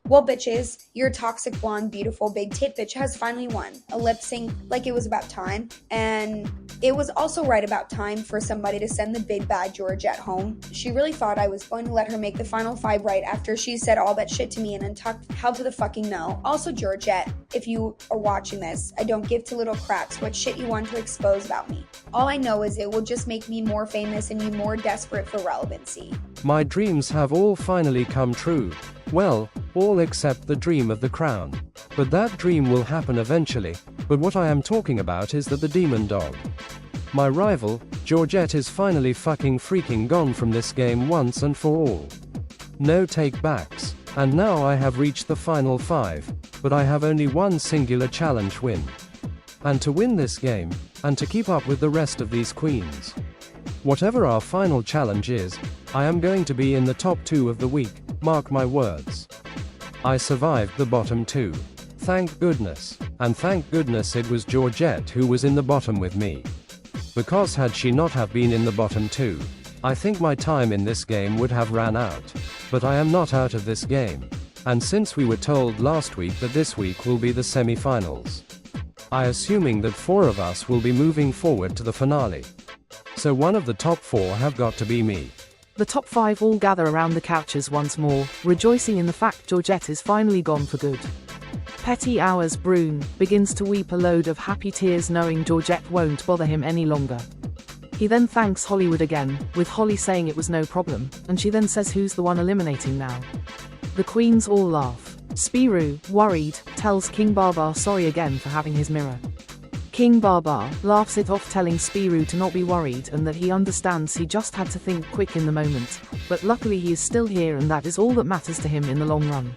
Well, bitches, your toxic blonde, beautiful, big tit bitch has finally won. A lip sync like it was about time. And it was also right about time for somebody to send the big bad Georgette home. She really thought I was going to let her make the final five right after she said all that shit to me in Untucked. How to the fucking know. Also, Georgette, if you are watching this, I don't give two little craps what shit you want to expose about me. All I know is it will just make me more famous and you more desperate for relevancy. My dreams have all finally come true. Well, all except the dream of the crown. But that dream will happen eventually. But what I am talking about is that the demon dog, my rival, Georgette, is finally fucking freaking gone from this game once and for all. No take backs. And now I have reached the final five, but I have only one singular challenge win. And to win this game, and to keep up with the rest of these queens, whatever our final challenge is, I am going to be in the top 2 of the week, mark my words. I survived the bottom 2. Thank goodness. And thank goodness it was Georgette who was in the bottom with me. Because had she not have been in the bottom 2, I think my time in this game would have ran out. But I am not out of this game. And since we were told last week that this week will be the semi-finals, I assuming that 4 of us will be moving forward to the finale. So one of the top 4 have got to be me. The top 5 all gather around the couches once more, rejoicing in the fact Georgette is finally gone for good. Petty Hours Brune begins to weep a load of happy tears knowing Georgette won't bother him any longer. He then thanks Hollywood again, with Holly saying it was no problem, and she then says who's the one eliminating now. The queens all laugh. Spiru, worried, tells King Barbar sorry again for having his mirror. King Barbar laughs it off, telling Spiru to not be worried and that he understands he just had to think quick in the moment, but luckily he is still here and that is all that matters to him in the long run.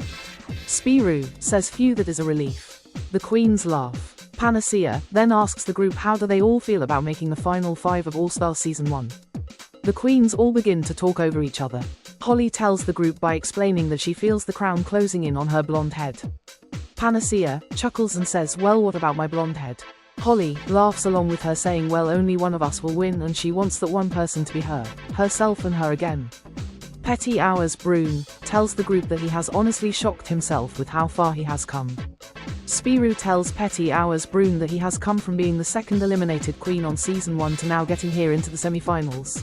Spiru says phew, that is a relief. The queens laugh. Panacea then asks the group how do they all feel about making the final 5 of All Stars Season 1. The queens all begin to talk over each other. Holly tells the group by explaining that she feels the crown closing in on her blonde head. Panacea chuckles and says, well, what about my blonde head? Holly laughs along with her, saying well, only one of us will win and she wants that one person to be her, herself and her again. Petty Hours Brune tells the group that he has honestly shocked himself with how far he has come. Spiru tells Petty Hours Brune that he has come from being the second eliminated queen on Season 1 to now getting here into the semi-finals.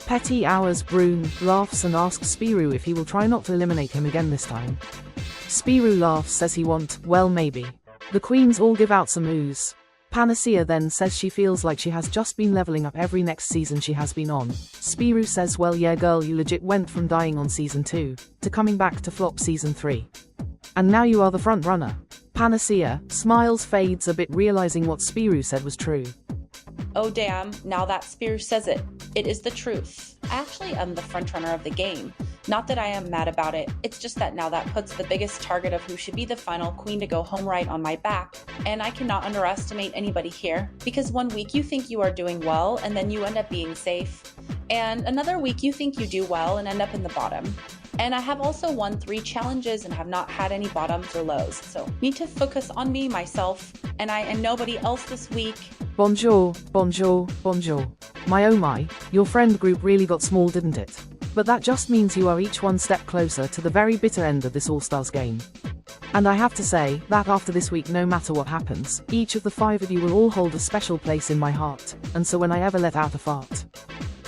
Petty Hours Brune laughs and asks Spiru if he will try not to eliminate him again this time. Spiru laughs, says he won't, well maybe. The queens all give out some oohs. Panacea then says she feels like she has just been leveling up every next season she has been on. Spiru says well yeah girl, you legit went from dying on Season 2, to coming back to flop Season 3. And now you are the front runner. Panacea smiles, fades a bit, realizing what Spiru said was true. Oh damn, now that Spear says it. It is the truth. I actually am the frontrunner of the game. Not that I am mad about it, it's just that now that puts the biggest target of who should be the final queen to go home right on my back, and I cannot underestimate anybody here, because one week you think you are doing well and then you end up being safe, and another week you think you do well and end up in the bottom. And I have also won 3 challenges and have not had any bottoms or lows, so need to focus on me, myself, and I am nobody else this week. Bonjour, bonjour, bonjour. My oh my, your friend group really got small, didn't it? But that just means you are each one step closer to the very bitter end of this All-Stars game. And I have to say that after this week, no matter what happens, each of the 5 of you will all hold a special place in my heart, and so when I ever let out a fart,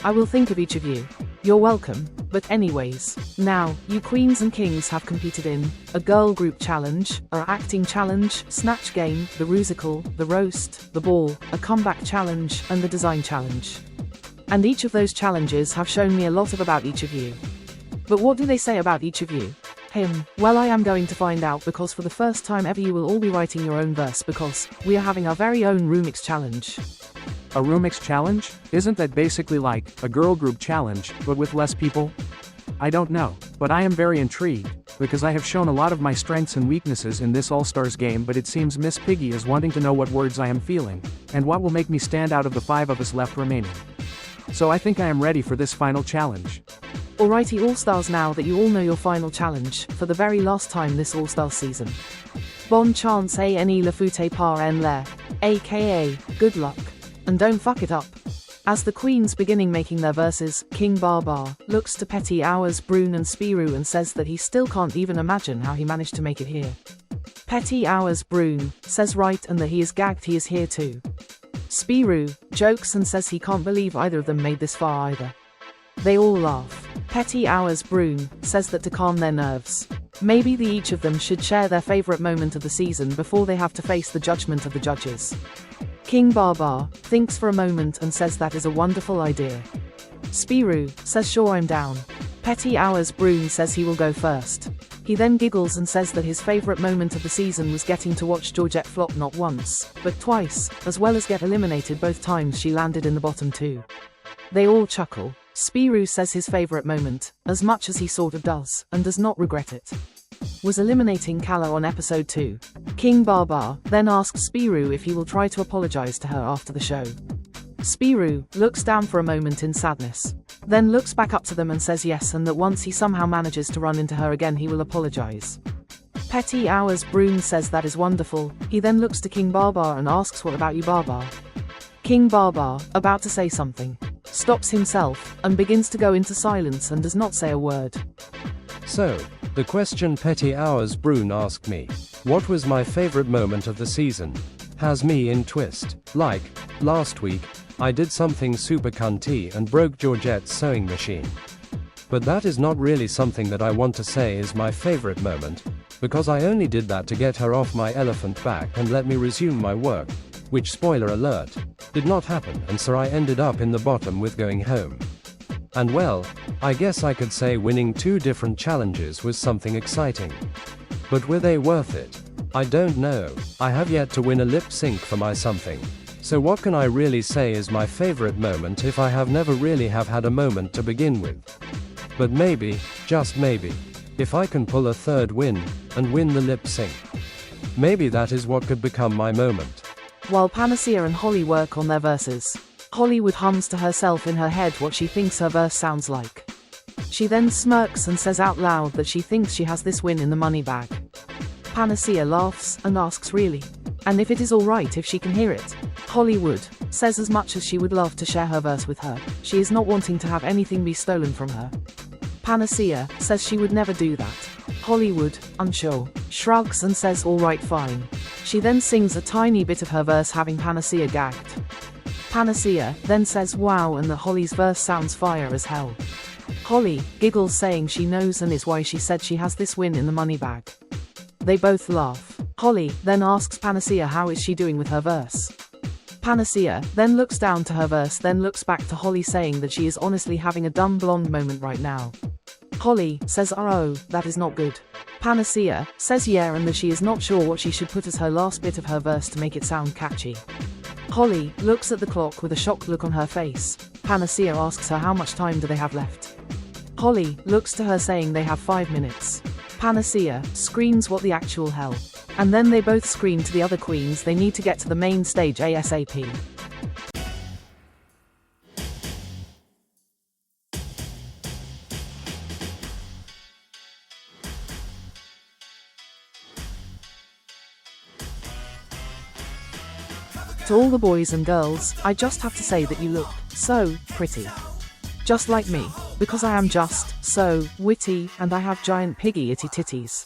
I will think of each of you. You're welcome. But anyways, now, you queens and kings have competed in a girl group challenge, a acting challenge, snatch game, the rusical, the roast, the ball, a comeback challenge, and the design challenge. And each of those challenges have shown me a lot about each of you. But what do they say about each of you? Well, I am going to find out, because for the first time ever you will all be writing your own verse, because we are having our very own Roomix challenge. A Roomix challenge? Isn't that basically like a girl group challenge, but with less people? I don't know, but I am very intrigued, because I have shown a lot of my strengths and weaknesses in this All-Stars game, but it seems Miss Piggy is wanting to know what words I am feeling, and what will make me stand out of the 5 of us left remaining. So I think I am ready for this final challenge. Alrighty All-Stars, now that you all know your final challenge, for the very last time this All-Stars season. Bonne chance et la foute par en l'air, aka, good luck. And don't fuck it up. As the queens beginning making their verses, King Barbar looks to Petty Hours, Brune and Spiru and says that he still can't even imagine how he managed to make it here. Petty Hours Brune says right and that he is gagged he is here too. Spiru jokes and says he can't believe either of them made this far either. They all laugh. Petty Hours Brune says that to calm their nerves, maybe each of them should share their favourite moment of the season before they have to face the judgment of the judges. King Barbar thinks for a moment and says that is a wonderful idea. Spiru says sure I'm down. Petty Hours Brune says he will go first. He then giggles and says that his favourite moment of the season was getting to watch Georgette flop not once, but twice, as well as get eliminated both times she landed in the bottom two. They all chuckle. Spiru says his favourite moment, as much as he sort of does, and does not regret it, was eliminating Kala on episode 2. King Barbar then asks Spiru if he will try to apologise to her after the show. Spiru looks down for a moment in sadness, then looks back up to them and says yes and that once he somehow manages to run into her again he will apologise. Petty Hours Brune says that is wonderful. He then looks to King Barbar and asks what about you Barbar? King Barbar, about to say something, stops himself and begins to go into silence and does not say a word. So, the question Petty Hours Brune asked me, what was my favorite moment of the season, has me in twist. Like, last week, I did something super cunty and broke Georgette's sewing machine. But that is not really something that I want to say is my favorite moment, because I only did that to get her off my elephant back and let me resume my work, which, spoiler alert, did not happen, and so I ended up in the bottom with going home. And well, I guess I could say winning 2 different challenges was something exciting. But were they worth it? I don't know. I have yet to win a lip sync for my something. So what can I really say is my favorite moment if I have never really have had a moment to begin with? But maybe, just maybe, if I can pull a 3rd win, and win the lip sync, maybe that is what could become my moment. While Panacea and Holly work on their verses, Hollywood hums to herself in her head what she thinks her verse sounds like. She then smirks and says out loud that she thinks she has this win in the money bag. Panacea laughs and asks really, and if it is alright if she can hear it. Hollywood says as much as she would love to share her verse with her, she is not wanting to have anything be stolen from her. Panacea says she would never do that. Hollywood, unsure, shrugs and says alright fine. She then sings a tiny bit of her verse having Panacea gagged. Panacea then says wow and that Holly's verse sounds fire as hell. Holly giggles saying she knows and is why she said she has this win in the money bag. They both laugh. Holly then asks Panacea how is she doing with her verse. Panacea then looks down to her verse then looks back to Holly saying that she is honestly having a dumb blonde moment right now. Holly says oh, that is not good. Panacea says yeah and that she is not sure what she should put as her last bit of her verse to make it sound catchy. Holly looks at the clock with a shocked look on her face. Panacea asks her how much time do they have left. Holly looks to her saying they have 5 minutes. Panacea screams what the actual hell. And then they both scream to the other queens they need to get to the main stage ASAP. To all the boys and girls, I just have to say that you look so pretty. Just like me, because I am just so witty and I have giant piggy itty titties.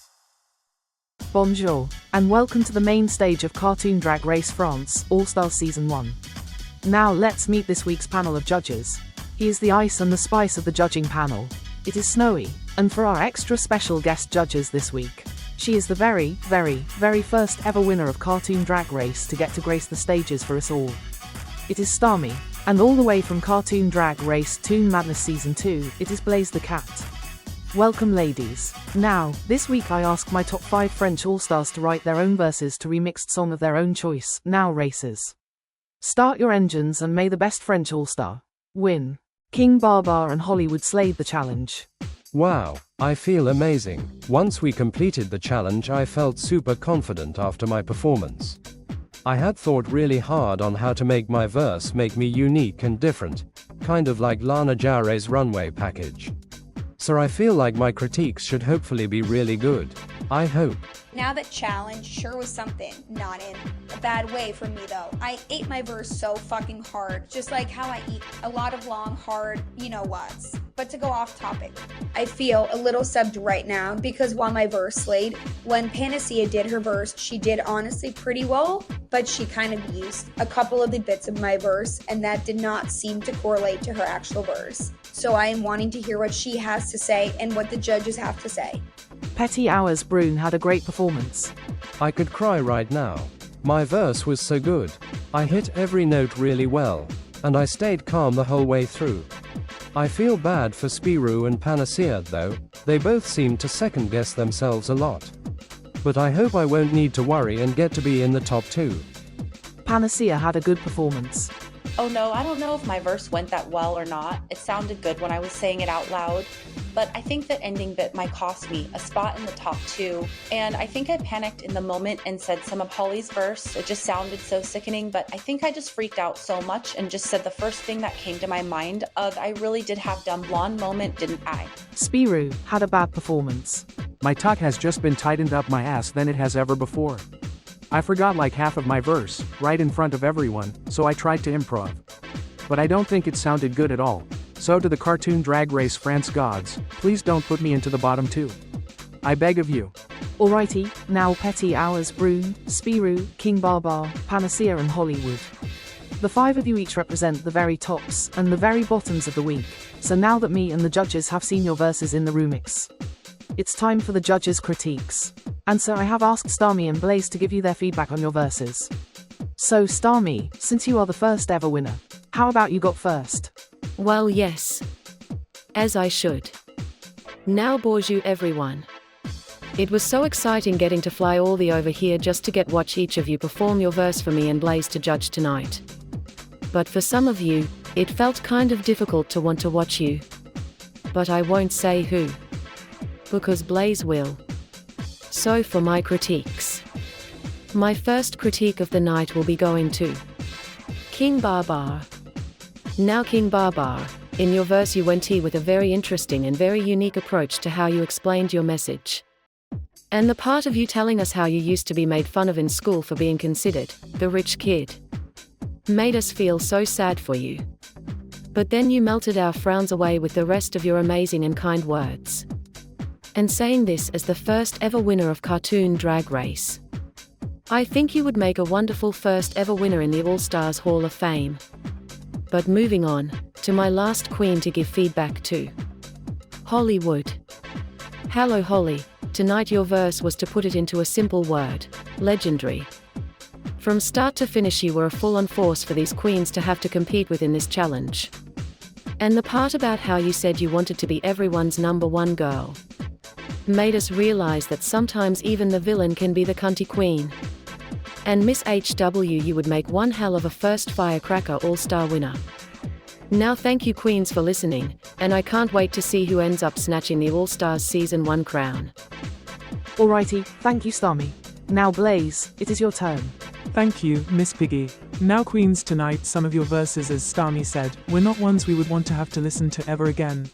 Bonjour, and welcome to the main stage of Cartoon Drag Race France, All-Stars Season 1. Now let's meet this week's panel of judges. He is the ice and the spice of the judging panel. It is Snowy, and for our extra special guest judges this week, she is the very, very, very first ever winner of Cartoon Drag Race to get to grace the stages for us all. It is Starmie, and all the way from Cartoon Drag Race Toon Madness Season 2, it is Blaze the Cat. Welcome ladies. Now, this week I ask my top 5 French All-Stars to write their own verses to remixed song of their own choice. Now races. Start your engines and may the best French All-Star win. King Barbar and Hollywood slayed the challenge. Wow, I feel amazing. Once we completed the challenge I felt super confident after my performance. I had thought really hard on how to make my verse make me unique and different, kind of like Lana Jaure's runway package. So I feel like my critiques should hopefully be really good. I hope. Now that challenge sure was something, not in a bad way for me though. I ate my verse so fucking hard, just like how I eat a lot of long, hard, you know whats. But to go off topic, I feel a little subbed right now because while my verse slayed, when Panacea did her verse, she did honestly pretty well, but she kind of used a couple of the bits of my verse and that did not seem to correlate to her actual verse. So I am wanting to hear what she has to say and what the judges have to say. Petty Hours Brune had a great performance. I could cry right now. My verse was so good. I hit every note really well, and I stayed calm the whole way through. I feel bad for Spiru and Panacea though, they both seem to second guess themselves a lot. But I hope I won't need to worry and get to be in the top 2. Panacea had a good performance. Oh no, I don't know if my verse went that well or not. It sounded good when I was saying it out loud, but I think that ending bit might cost me a spot in the top 2. And I think I panicked in the moment and said some of Holly's verse. It just sounded so sickening, but I think I just freaked out so much and just said the first thing that came to my mind of I really did have dumb blonde moment, didn't I? Spiru had a bad performance. My tuck has just been tightened up my ass than it has ever before. I forgot like half of my verse, right in front of everyone, so I tried to improv. But I don't think it sounded good at all. So to the cartoon drag race France gods, please don't put me into the bottom 2. I beg of you. Alrighty, now Petty Hours Brune, Spiru, King Barbar, Panacea and Hollywood. The 5 of you each represent the very tops and the very bottoms of the week, so now that me and the judges have seen your verses in the remix, it's time for the judges' critiques. And so I have asked Starmie and Blaze to give you their feedback on your verses. So Starmie, since you are the first ever winner, how about you got first? Well, yes. As I should. Now bonjour everyone. It was so exciting getting to fly all the over here just to get watch each of you perform your verse for me and Blaze to judge tonight. But for some of you, it felt kind of difficult to want to watch you. But I won't say who. Because Blaze will. So for my critiques. My first critique of the night will be going to King Barbar. Now King Barbar, in your verse you went with a very interesting and very unique approach to how you explained your message. And the part of you telling us how you used to be made fun of in school for being considered the rich kid made us feel so sad for you. But then you melted our frowns away with the rest of your amazing and kind words. And saying this as the first ever winner of Cartoon Drag Race, I think you would make a wonderful first ever winner in the All-Stars Hall of Fame. But moving on, to my last queen to give feedback to. Hollywood. Hello Holly, tonight your verse was, to put it into a simple word, legendary. From start to finish you were a full-on force for these queens to have to compete with in this challenge. And the part about how you said you wanted to be everyone's number 1 girl made us realize that sometimes even the villain can be the cunty queen. And Miss HW, you would make one hell of a first firecracker all-star winner. Now thank you queens for listening, and I can't wait to see who ends up snatching the All-Stars Season 1 crown. Alrighty, thank you Starmie. Now Blaze, it is your turn. Thank you, Miss Piggy. Now queens, tonight some of your verses, as Starmie said, were not ones we would want to have to listen to ever again.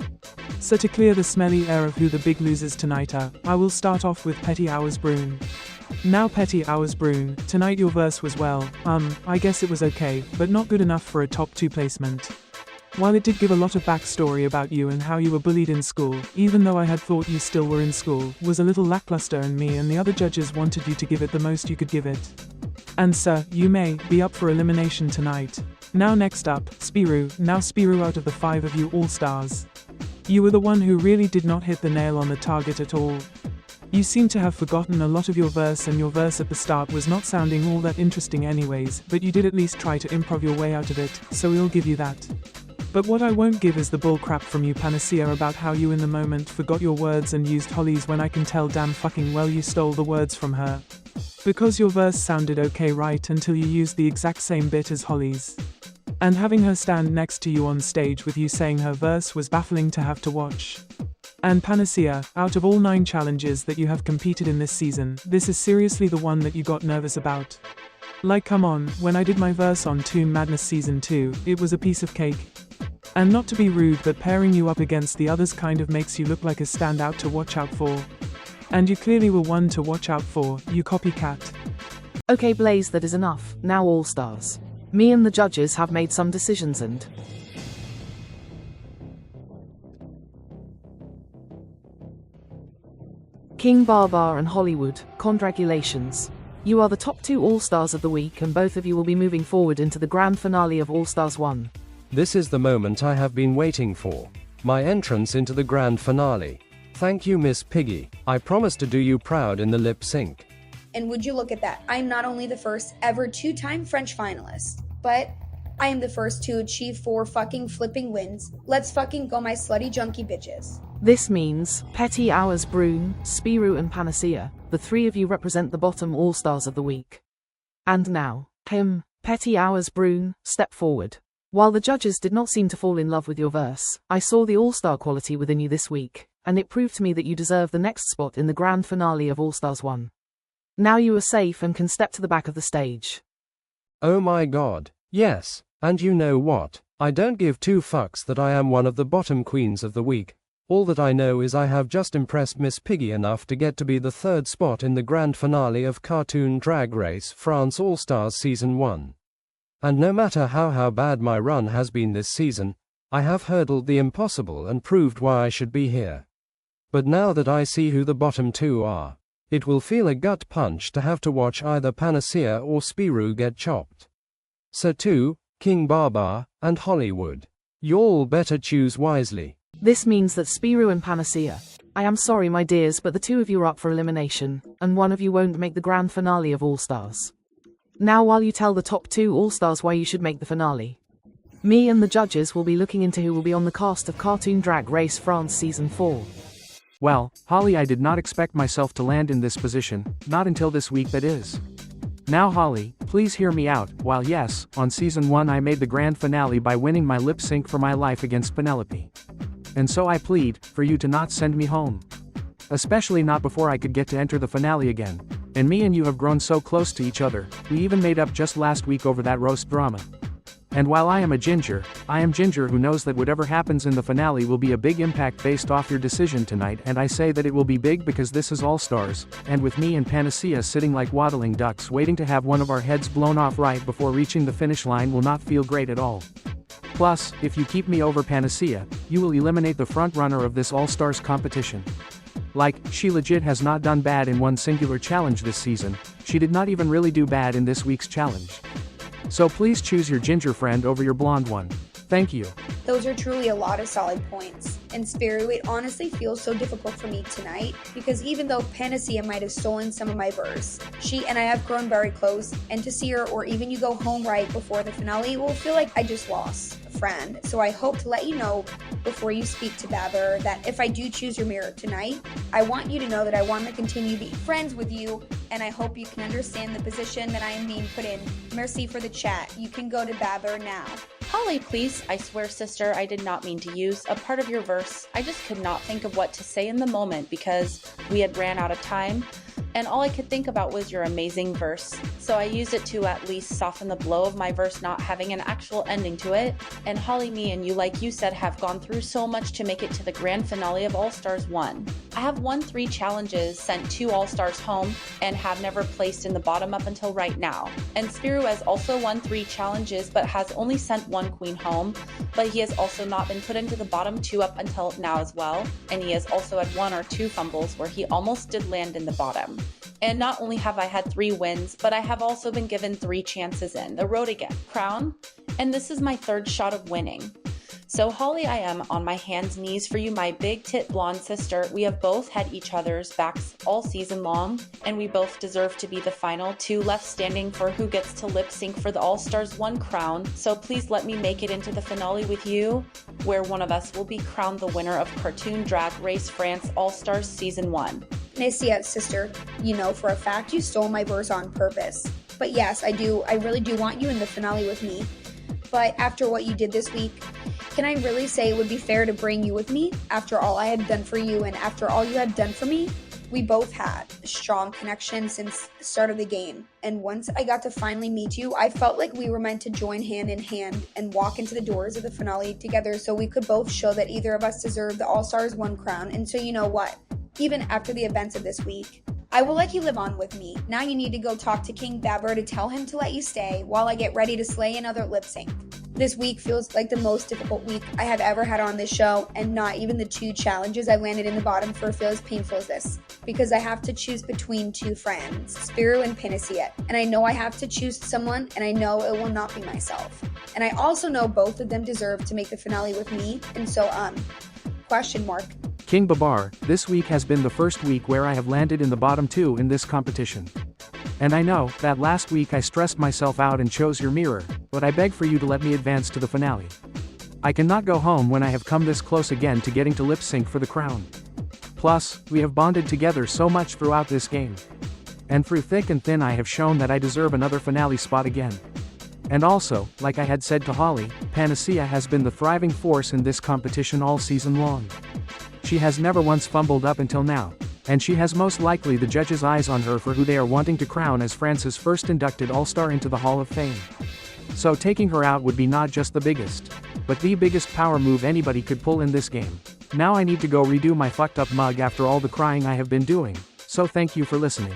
So to clear the smelly air of who the big losers tonight are, I will start off with Petty Hours Brune. Now Petty Hours Brune, tonight your verse was well, I guess it was okay, but not good enough for a top 2 placement. While it did give a lot of backstory about you and how you were bullied in school, even though I had thought you still were in school, was a little lackluster, and me and the other judges wanted you to give it the most you could give it. And sir, you may be up for elimination tonight. Now next up, Spiru. Now Spiru, out of the 5 of you all-stars, you were the one who really did not hit the nail on the target at all. You seem to have forgotten a lot of your verse, and your verse at the start was not sounding all that interesting anyways, but you did at least try to improv your way out of it, so we'll give you that. But what I won't give is the bull crap from you, Panacea, about how you in the moment forgot your words and used Holly's, when I can tell damn fucking well you stole the words from her. Because your verse sounded okay right until you used the exact same bit as Holly's. And having her stand next to you on stage with you saying her verse was baffling to have to watch. And Panacea, out of all 9 challenges that you have competed in this season, this is seriously the one that you got nervous about. Like come on, when I did my verse on Toon Madness Season 2, it was a piece of cake. And not to be rude, but pairing you up against the others kind of makes you look like a standout to watch out for. And you clearly were one to watch out for, you copycat. Okay, Blaze, that is enough. Now, All Stars. Me and the judges have made some decisions and. King Barbar and Hollywood, congratulations. You are the top 2 All-Stars of the week, and both of you will be moving forward into the grand finale of All-Stars 1. This is the moment I have been waiting for. My entrance into the grand finale. Thank you, Miss Piggy. I promise to do you proud in the lip sync. And would you look at that, I'm not only the first ever 2-time French finalist, but I am the first to achieve 4 fucking flipping wins. Let's fucking go, my slutty junkie bitches. This means, Petty Hours Brune, Spiru and Panacea, the 3 of you represent the bottom All-Stars of the week. And now, Petty Hours Brune, step forward. While the judges did not seem to fall in love with your verse, I saw the All-Star quality within you this week, and it proved to me that you deserve the next spot in the grand finale of All-Stars 1. Now you are safe and can step to the back of the stage. Oh my god, yes, and you know what? I don't give 2 fucks that I am one of the bottom queens of the week. All that I know is I have just impressed Miss Piggy enough to get to be the 3rd spot in the grand finale of Cartoon Drag Race France All-Stars Season 1. And no matter how bad my run has been this season, I have hurdled the impossible and proved why I should be here. But now that I see who the bottom 2 are, it will feel a gut punch to have to watch either Panacea or Spiru get chopped. So too, King Barbar and Hollywood. Y'all better choose wisely. This means that Spiru and Panacea. I am sorry, my dears, but the 2 of you are up for elimination, and one of you won't make the grand finale of All-Stars. Now, while you tell the top 2 All-Stars why you should make the finale, me and the judges will be looking into who will be on the cast of Cartoon Drag Race France Season 4. Well, Holly, I did not expect myself to land in this position, not until this week, that is. Now, Holly, please hear me out. While yes, on Season 1 I made the grand finale by winning my lip sync for my life against Penelope. And so I plead for you to not send me home. Especially not before I could get to enter the finale again. And me and you have grown so close to each other, we even made up just last week over that roast drama. And while I am a ginger, I am Ginger who knows that whatever happens in the finale will be a big impact based off your decision tonight, and I say that it will be big because this is All Stars, and with me and Panacea sitting like waddling ducks waiting to have one of our heads blown off right before reaching the finish line will not feel great at all. Plus, if you keep me over Panacea, you will eliminate the front runner of this All Stars competition. Like, she legit has not done bad in one singular challenge this season, she did not even really do bad in this week's challenge. So please choose your ginger friend over your blonde one. Thank you. Those are truly a lot of solid points. And Spiru, it honestly feels so difficult for me tonight, because even though Panacea might have stolen some of my verse, she and I have grown very close, and to see her or even you go home right before the finale will feel like I just lost a friend. So I hope to let you know before you speak to Babber that if I do choose your mirror tonight, I want you to know that I want to continue being friends with you, and I hope you can understand the position that I am being put in. Merci for the chat. You can go to Babber now. Holly, please, I swear, sister, I did not mean to use a part of your verse. I just could not think of what to say in the moment because we had ran out of time, and all I could think about was your amazing verse. So I used it to at least soften the blow of my verse not having an actual ending to it. And Holly, me and you, like you said, have gone through so much to make it to the grand finale of All Stars 1. I have won 3 challenges, sent 2 All Stars home, and have never placed in the bottom up until right now. And Spiru has also won 3 challenges but has only sent 1 queen home, but he has also not been put into the bottom 2 up until now as well, and he has also had 1 or 2 fumbles where he almost did land in the bottom. And not only have I had 3 wins, but I have also been given 3 chances in the road again, crown, and this is my 3rd shot of winning. So Holly, I am on my hands, knees for you, my big tit blonde sister. We have both had each other's backs all season long, and we both deserve to be the final 2 left standing for who gets to lip sync for the All Stars 1 crown. So please let me make it into the finale with you, where one of us will be crowned the winner of Cartoon Drag Race France All Stars Season 1. Nasia, sister, you know for a fact you stole my verse on purpose. But yes, I really do want you in the finale with me. But after what you did this week, can I really say it would be fair to bring you with me after all I had done for you and after all you had done for me? We both had a strong connection since the start of the game, and once I got to finally meet you, I felt like we were meant to join hand in hand and walk into the doors of the finale together so we could both show that either of us deserved the All-Stars 1 crown. And so you know what? even after the events of this week. I will let you live on with me. Now you need to go talk to King Babber to tell him to let you stay while I get ready to slay another lip sync. This week feels like the most difficult week I have ever had on this show, and not even the 2 challenges I landed in the bottom for feel as painful as this, because I have to choose between 2 friends, Spiru and Panacea, and I know I have to choose someone, and I know it will not be myself. And I also know both of them deserve to make the finale with me, and so, question mark. King Babar, this week has been the first week where I have landed in the bottom 2 in this competition. And I know that last week I stressed myself out and chose your mirror, but I beg for you to let me advance to the finale. I cannot go home when I have come this close again to getting to lip sync for the crown. Plus, we have bonded together so much throughout this game. And through thick and thin I have shown that I deserve another finale spot again. And also, like I had said to Holly, Panacea has been the thriving force in this competition all season long. She has never once fumbled up until now, and she has most likely the judges' eyes on her for who they are wanting to crown as France's first inducted All-Star into the Hall of Fame. So taking her out would be not just the biggest, but the biggest power move anybody could pull in this game. Now I need to go redo my fucked up mug after all the crying I have been doing, so thank you for listening.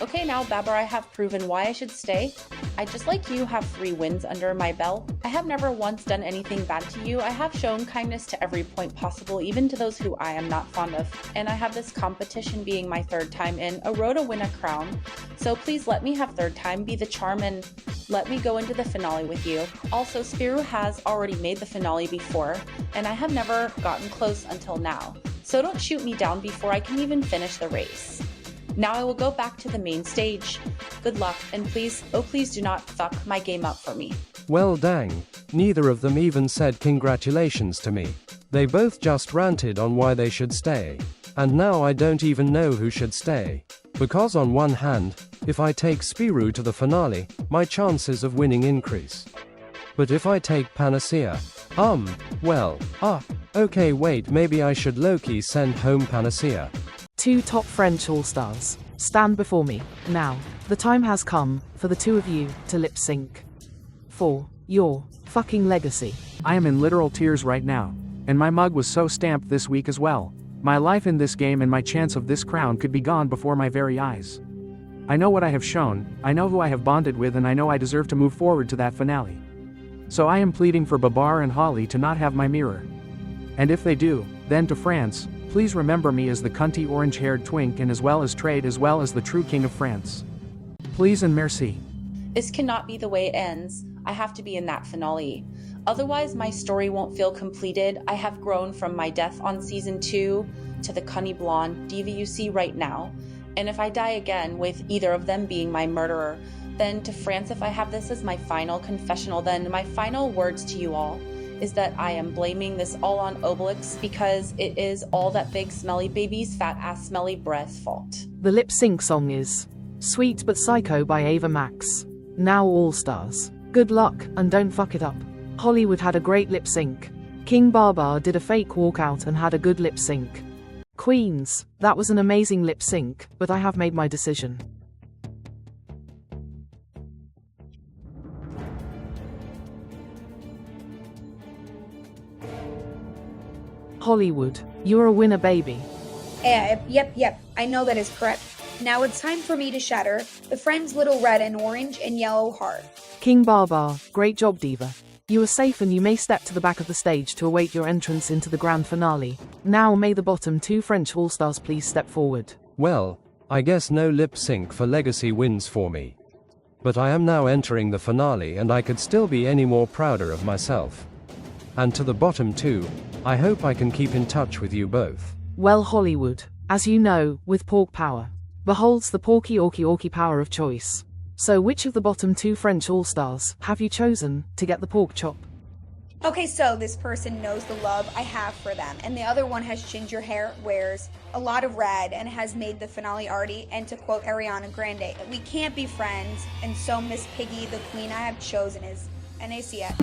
Okay, now Babber, I have proven why I should stay. I, just like you, have 3 wins under my belt. I have never once done anything bad to you. I have shown kindness to every point possible, even to those who I am not fond of. And I have this competition being my 3rd time in a row to win a crown. So please let me have 3rd time, be the charm, and let me go into the finale with you. Also, Spiru has already made the finale before, and I have never gotten close until now. So don't shoot me down before I can even finish the race. Now I will go back to the main stage. Good luck, and please, oh please do not fuck my game up for me. Well dang, neither of them even said congratulations to me. They both just ranted on why they should stay. And now I don't even know who should stay. Because on one hand, if I take Spiru to the finale, my chances of winning increase. But if I take Panacea, okay wait, maybe I should low-key send home Panacea. 2 top French all-stars, stand before me, now. The time has come, for the 2 of you, to lip sync. For your fucking legacy. I am in literal tears right now, and my mug was so stamped this week as well. My life in this game and my chance of this crown could be gone before my very eyes. I know what I have shown, I know who I have bonded with, and I know I deserve to move forward to that finale. So I am pleading for Babar and Holly to not have my mirror. And if they do, then to France, please remember me as the cunty orange-haired twink, and as well as trade as well as the true king of France. Please and merci. This cannot be the way it ends. I have to be in that finale. Otherwise, my story won't feel completed. I have grown from my death on season 2 to the cunny blonde diva you see right now. And if I die again with either of them being my murderer, then to France, if I have this as my final confessional, then my final words to you all is that I am blaming this all on Obelix because it is all that big smelly baby's fat ass smelly breath's fault. The lip sync song is Sweet But Psycho by Ava Max. Now all stars. Good luck, and don't fuck it up. Hollywood had a great lip sync. King Barbar did a fake walkout and had a good lip sync. Queens, that was an amazing lip sync, but I have made my decision. Hollywood, you're a winner, baby. Yep, I know that is correct. Now it's time for me to shatter the friend's little red and orange and yellow heart. King Barbar, great job, diva. You are safe and you may step to the back of the stage to await your entrance into the grand finale. Now may the bottom 2 French all-stars please step forward. Well, I guess no lip sync for legacy wins for me. But I am now entering the finale and I could still be any more prouder of myself. And to the bottom 2, I hope I can keep in touch with you both. Well, Hollywood, as you know, with pork power, beholds the porky orky power of choice. So which of the bottom 2 French all-stars have you chosen to get the pork chop? Okay, so this person knows the love I have for them, and the other one has ginger hair, wears a lot of red, and has made the finale already, and to quote Ariana Grande, we can't be friends, and so Miss Piggy, the queen I have chosen, is Panacea.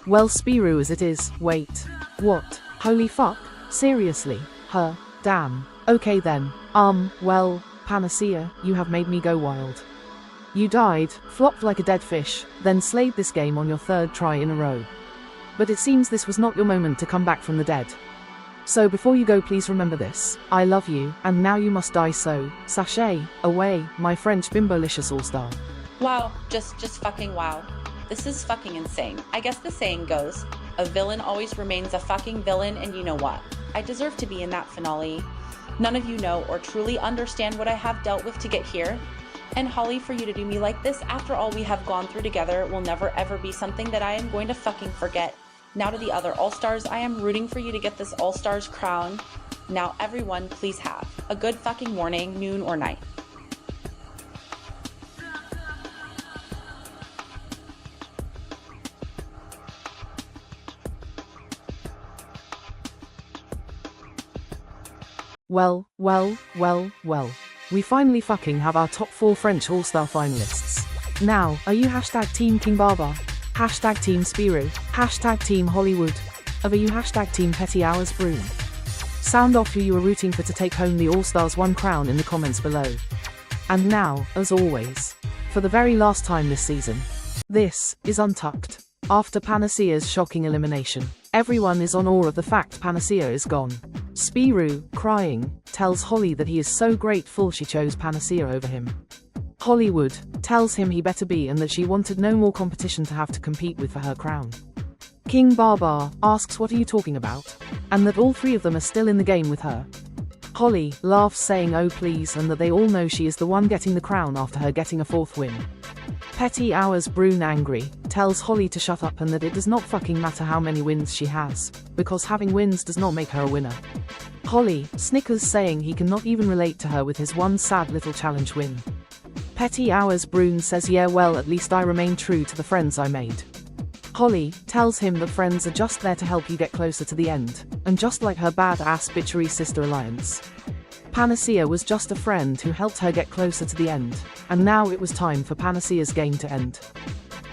Well, Spiru as it is, wait. What? Holy fuck? Seriously? Her? Damn. Okay then. Well, Panacea, you have made me go wild. You died, flopped like a dead fish, then slayed this game on your third try in a row. But it seems this was not your moment to come back from the dead. So before you go, please remember this. I love you, and now you must die, so sashay away, my French bimbolicious all-star. Wow, just fucking wow. This is fucking insane. I guess the saying goes, a villain always remains a fucking villain, and you know what? I deserve to be in that finale. None of you know or truly understand what I have dealt with to get here. And Holly, for you to do me like this after all we have gone through together will never ever be something that I am going to fucking forget. Now to the other All-Stars, I am rooting for you to get this All-Stars crown. Now everyone, please have a good fucking morning, noon, or night. Well. We finally fucking have our top 4 French All-Star finalists. Now, are you hashtag Team King Barber? Hashtag Team Spirou? Hashtag Team Hollywood? Or are you hashtag Team Petty Hours Broom? Sound off who you are rooting for to take home the All-Stars 1 crown in the comments below. And now, as always, for the very last time this season, this is Untucked. After Panacea's shocking elimination, everyone is on awe of the fact Panacea is gone. Spirou, crying, tells Holly that he is so grateful she chose Panacea over him. Hollywood tells him he better be and that she wanted no more competition to have to compete with for her crown. King Barbar asks what are you talking about, and that all 3 of them are still in the game with her. Holly laughs saying oh please and that they all know she is the one getting the crown after her getting a 4th win. Petty Hours Brune angry tells Holly to shut up and that it does not fucking matter how many wins she has, because having wins does not make her a winner. Holly snickers saying he cannot even relate to her with his one sad little challenge win. Petty Hours Brune says yeah well at least I remain true to the friends I made. Holly tells him that friends are just there to help you get closer to the end, and just like her badass bitchery sister Alliance, Panacea was just a friend who helped her get closer to the end, and now it was time for Panacea's game to end.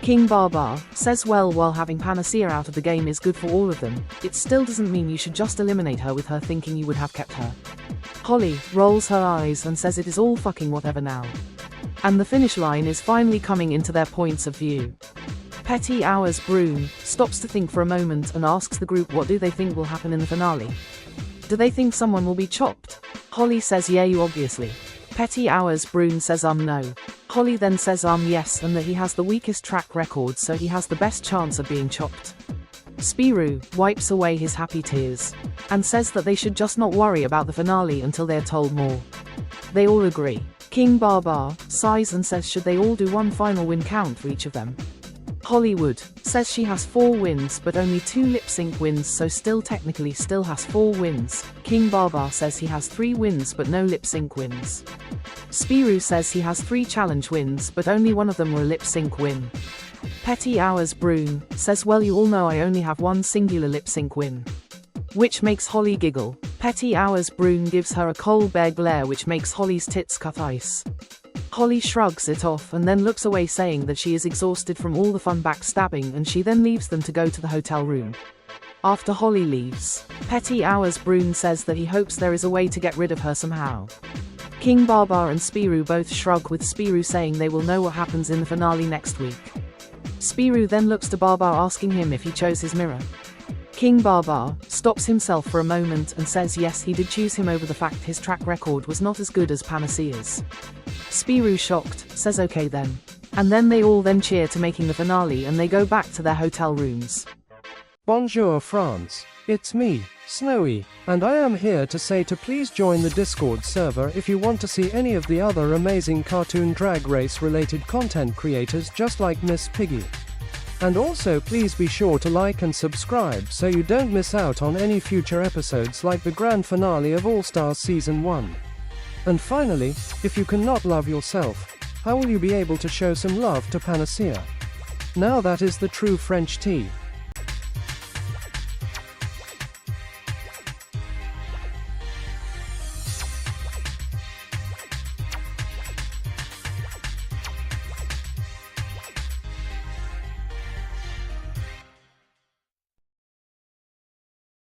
King Barbar says well while having Panacea out of the game is good for all of them, it still doesn't mean you should just eliminate her with her thinking you would have kept her. Holly rolls her eyes and says it is all fucking whatever now. And the finish line is finally coming into their points of view. Petty Hours Brune stops to think for a moment and asks the group what do they think will happen in the finale. Do they think someone will be chopped? Holly says yeah you obviously. Petty Hours Brune says no. Holly then says yes and that he has the weakest track record so he has the best chance of being chopped. Spirou wipes away his happy tears and says that they should just not worry about the finale until they are told more. They all agree. King Barbar sighs and says should they all do one final win count for each of them. Hollywood says she has 4 wins but only 2 lip-sync wins so still technically still has 4 wins. King Barbar says he has 3 wins but no lip-sync wins. Spirou says he has 3 challenge wins but only one of them were a lip-sync win. Petty Hours Brune says well you all know I only have 1 singular lip-sync win. Which makes Holly giggle. Petty Hours Brune gives her a cold bear glare which makes Holly's tits cut ice. Holly shrugs it off and then looks away saying that she is exhausted from all the fun backstabbing and she then leaves them to go to the hotel room. After Holly leaves, Petty Hours Brune says that he hopes there is a way to get rid of her somehow. King Barbar and Spirou both shrug with Spirou saying they will know what happens in the finale next week. Spirou then looks to Barbar asking him if he chose his mirror. King Barbar stops himself for a moment and says yes he did choose him over the fact his track record was not as good as Panacea's. Spirou shocked, says okay then. And then they all then cheer to making the finale and they go back to their hotel rooms. Bonjour France, it's me, Snowy, and I am here to say to please join the Discord server if you want to see any of the other amazing cartoon drag race related content creators just like Miss Piggy. And also please be sure to like and subscribe so you don't miss out on any future episodes like the grand finale of All Stars Season 1. And finally, if you cannot love yourself, how will you be able to show some love to Panacea? Now that is the true French tea.